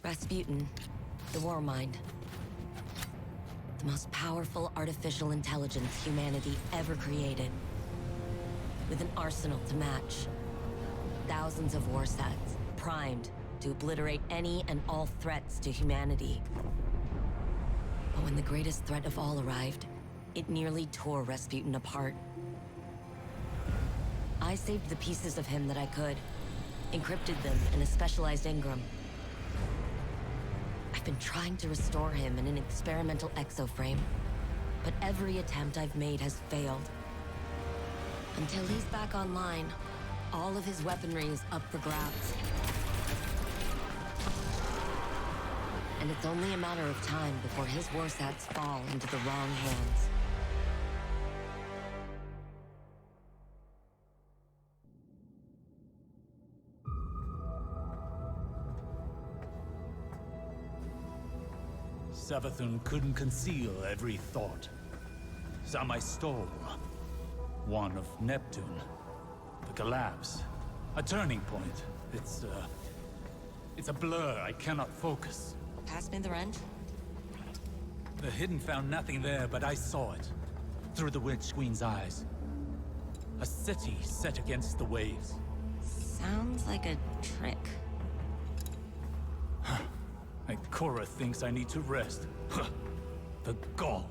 Rasputin, the War Mind. The most powerful artificial intelligence humanity ever created. With an arsenal to match. Thousands of war sets, primed to obliterate any and all threats to humanity. But when the greatest threat of all arrived, it nearly tore Rasputin apart. I saved the pieces of him that I could, encrypted them in a specialized engram. I've been trying to restore him in an experimental exoframe, but every attempt I've made has failed. Until he's back online, all of his weaponry is up for grabs. And it's only a matter of time before his warsats fall into the wrong hands. Savathun couldn't conceal every thought. Some I stole. One of Neptune. The collapse. A turning point. It's a blur. I cannot focus. Pass me the wrench? The Hidden found nothing there, but I saw it. Through the Witch Queen's eyes. A city set against the waves. Sounds like a trick. Ikora thinks I need to rest. The gall.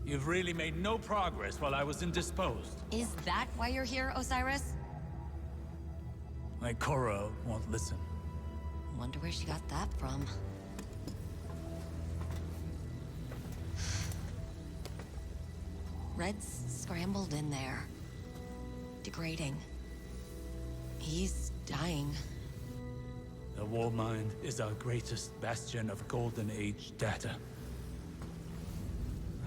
You've really made no progress while I was indisposed. Is that why you're here, Osiris? Ikora won't listen. Wonder where she got that from. Red's scrambled in there. Degrading. He's dying. The War Mind is our greatest bastion of Golden Age data.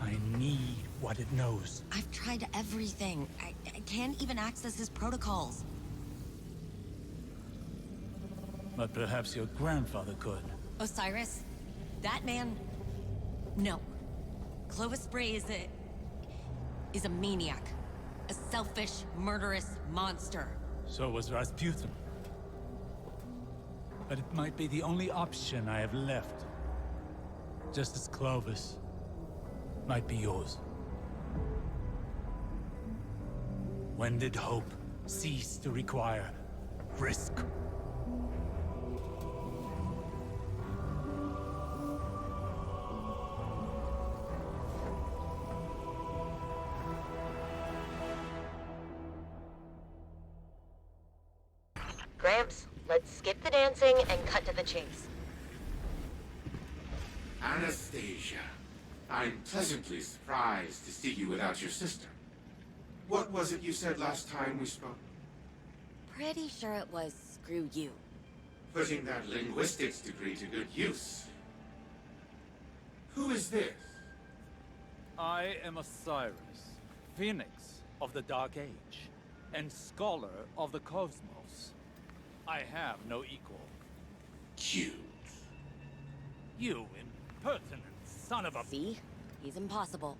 I need what it knows. I've tried everything. I can't even access his protocols. But perhaps your grandfather could. Osiris? That man? No. Clovis Brays is a maniac. A selfish, murderous monster. So was Rasputin. But it might be the only option I have left. Just as Clovis might be yours. When did hope cease to require risk? Gramps, let's skip the dancing and cut to the chase. Anastasia, I'm pleasantly surprised to see you without your sister. What was it you said last time we spoke? Pretty sure it was screw you. Putting that linguistics degree to good use. Who is this? I am Osiris, Phoenix of the Dark Age, and Scholar of the Cosmos. I have no equal. Cute. You impertinent son of a... See? He's impossible.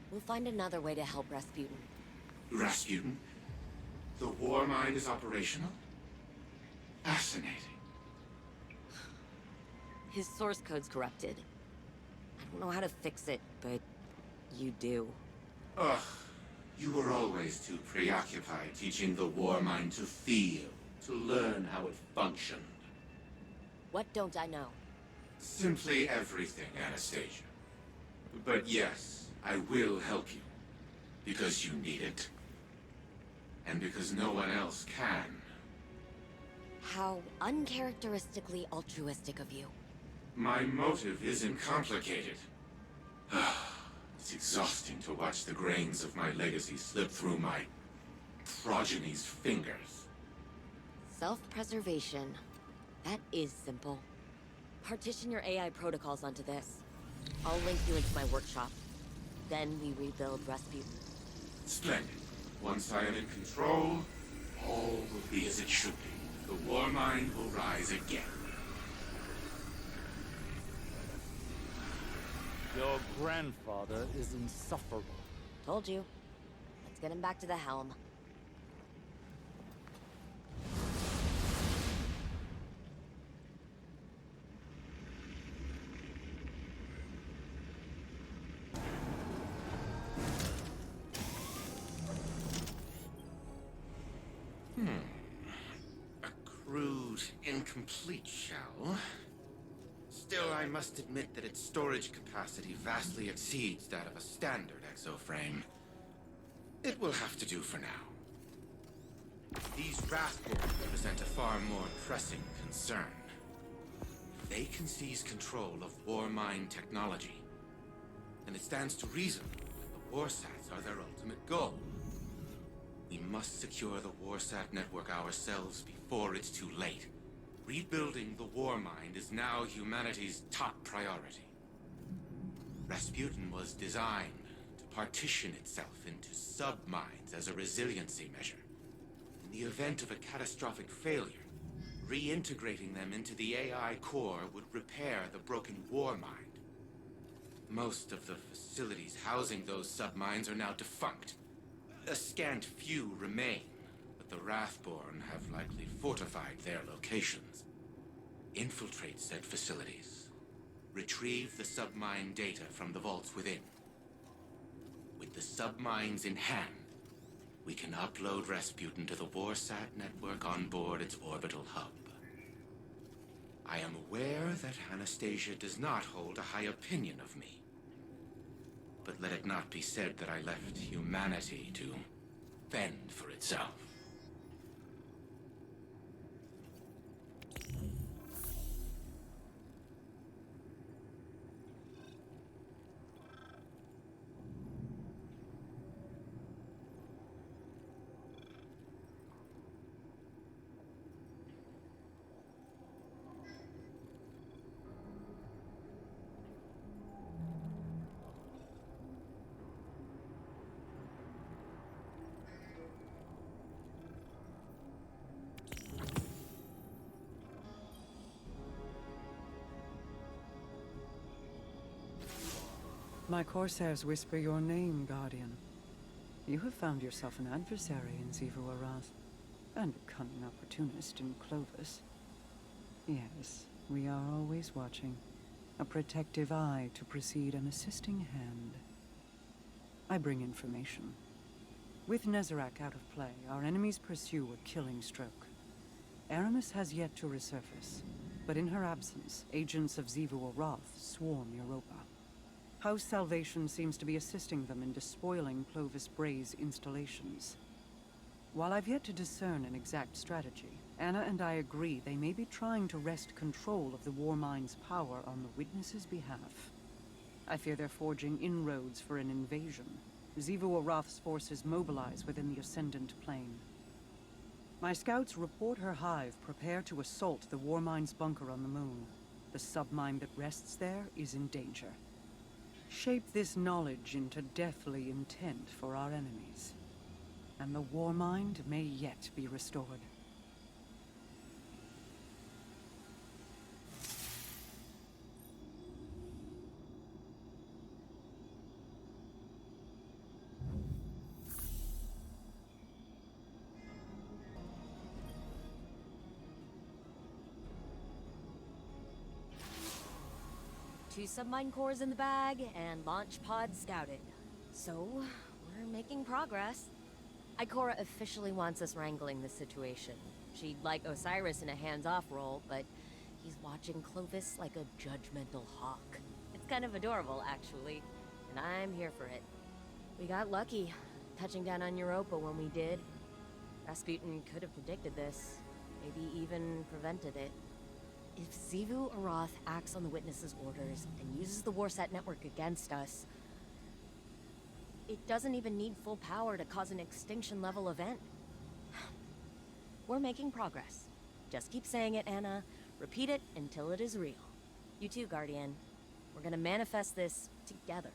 We'll find another way to help Rasputin. Rasputin? The War Mind is operational? Fascinating. His source code's corrupted. I don't know how to fix it, but you do. Ugh. You were always too preoccupied teaching the War Mind to feel, to learn how it functioned. What don't I know? Simply everything, Anastasia. But yes, I will help you. Because you need it. And because no one else can. How uncharacteristically altruistic of you. My motive isn't complicated. It's exhausting to watch the grains of my legacy slip through my progeny's fingers. Self-preservation. That is simple. Partition your AI protocols onto this. I'll link you into my workshop. Then we rebuild Rasputin. Splendid. Once I am in control, all will be as it should be. The War Mind will rise again. Your grandfather is insufferable. Told you. Let's get him back to the helm. crude, incomplete shell. Still, I must admit that its storage capacity vastly exceeds that of a standard exoframe. It will have to do for now. These Rasputin present a far more pressing concern. They can seize control of war mine technology, and it stands to reason that the warsats are their ultimate goal. We must secure the warsat network ourselves before it's too late. Rebuilding the war mind is now humanity's top priority. Rasputin was designed to partition itself into sub-minds as a resiliency measure. In the event of a catastrophic failure, reintegrating them into the AI core would repair the broken war mind. Most of the facilities housing those sub-minds are now defunct. A scant few remain, but the Wrathborn have likely fortified their locations. Infiltrate said facilities. Retrieve the sub-mine data from the vaults within. With the sub-mines in hand, we can upload Rasputin to the Warsat network on board its orbital hub. I am aware that Anastasia does not hold a high opinion of me. But let it not be said that I left humanity to fend for itself. My Corsairs whisper your name, Guardian. You have found yourself an adversary in Xivu Arath, and a cunning opportunist in Clovis. Yes, we are always watching. A protective eye to precede an assisting hand. I bring information. With Nezarec out of play, our enemies pursue a killing stroke. Aramis has yet to resurface, but in her absence, agents of Xivu Arath swarm Europa. House Salvation seems to be assisting them in despoiling Clovis Brays installations. While I've yet to discern an exact strategy, Ana and I agree they may be trying to wrest control of the Warmind's power on the Witness's behalf. I fear they're forging inroads for an invasion. Xivu Arath's forces mobilize within the Ascendant Plane. My scouts report her hive prepare to assault the Warmind's bunker on the moon. The submine that rests there is in danger. Shape this knowledge into deathly intent for our enemies, and the Warmind may yet be restored. Two submine cores in the bag, and launch pods scouted. So, we're making progress. Ikora officially wants us wrangling this situation. She'd like Osiris in a hands-off role, but he's watching Clovis like a judgmental hawk. It's kind of adorable, actually, and I'm here for it. We got lucky, touching down on Europa when we did. Rasputin could have predicted this, maybe even prevented it. If Xivu Arath acts on the Witness's orders and uses the Warsat network against us, it doesn't even need full power to cause an extinction-level event. We're making progress. Just keep saying it, Ana. Repeat it until it is real. You too, Guardian. We're gonna manifest this together.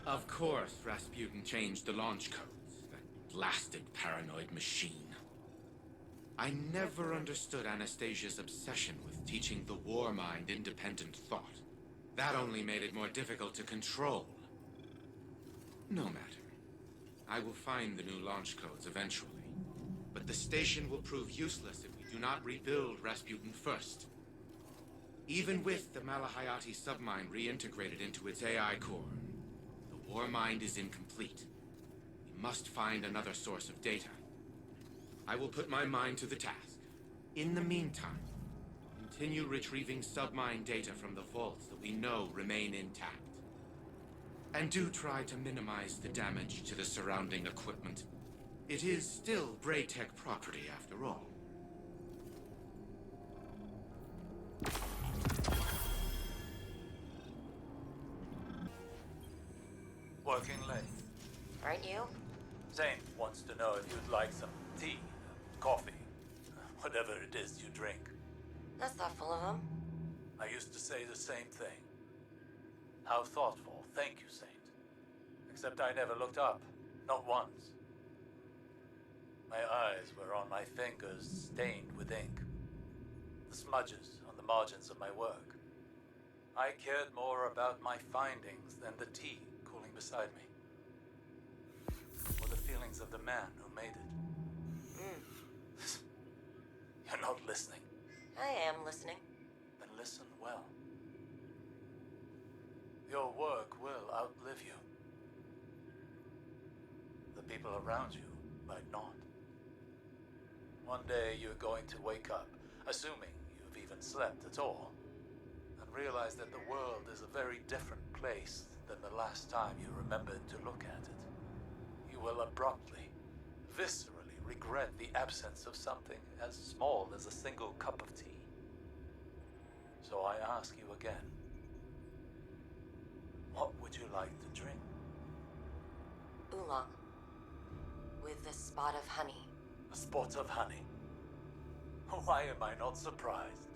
Of course, Rasputin changed the launch codes. That blasted paranoid machine. I never understood Anastasia's obsession with teaching the war mind independent thought. That only made it more difficult to control. No matter. I will find the new launch codes eventually. But the station will prove useless if we do not rebuild Rasputin first. Even with the Malahayati submine reintegrated into its AI core, the war mind is incomplete. We must find another source of data. I will put my mind to the task. In the meantime, continue retrieving submine data from the vaults that we know remain intact. And do try to minimize the damage to the surrounding equipment. It is still Braytech property after all. Working late. Aren't you? Zane wants to know if you'd like some tea, coffee, whatever it is you drink. That's thoughtful of him. I used to say the same thing. How thoughtful, thank you, Saint. Except I never looked up, not once. My eyes were on my fingers stained with ink. The smudges on the margins of my work. I cared more about my findings than the tea cooling beside me. Or the feelings of the man who made it. You're not listening. I am listening. Then listen well. Your work will outlive you. The people around you might not. One day you're going to wake up, assuming you've even slept at all, and realize that the world is a very different place than the last time you remembered to look at it. You will abruptly, viscerally regret the absence of something as small as a single cup of tea. So I ask you again, what would you like to drink? Oolong. With a spot of honey. A spot of honey. Why am I not surprised?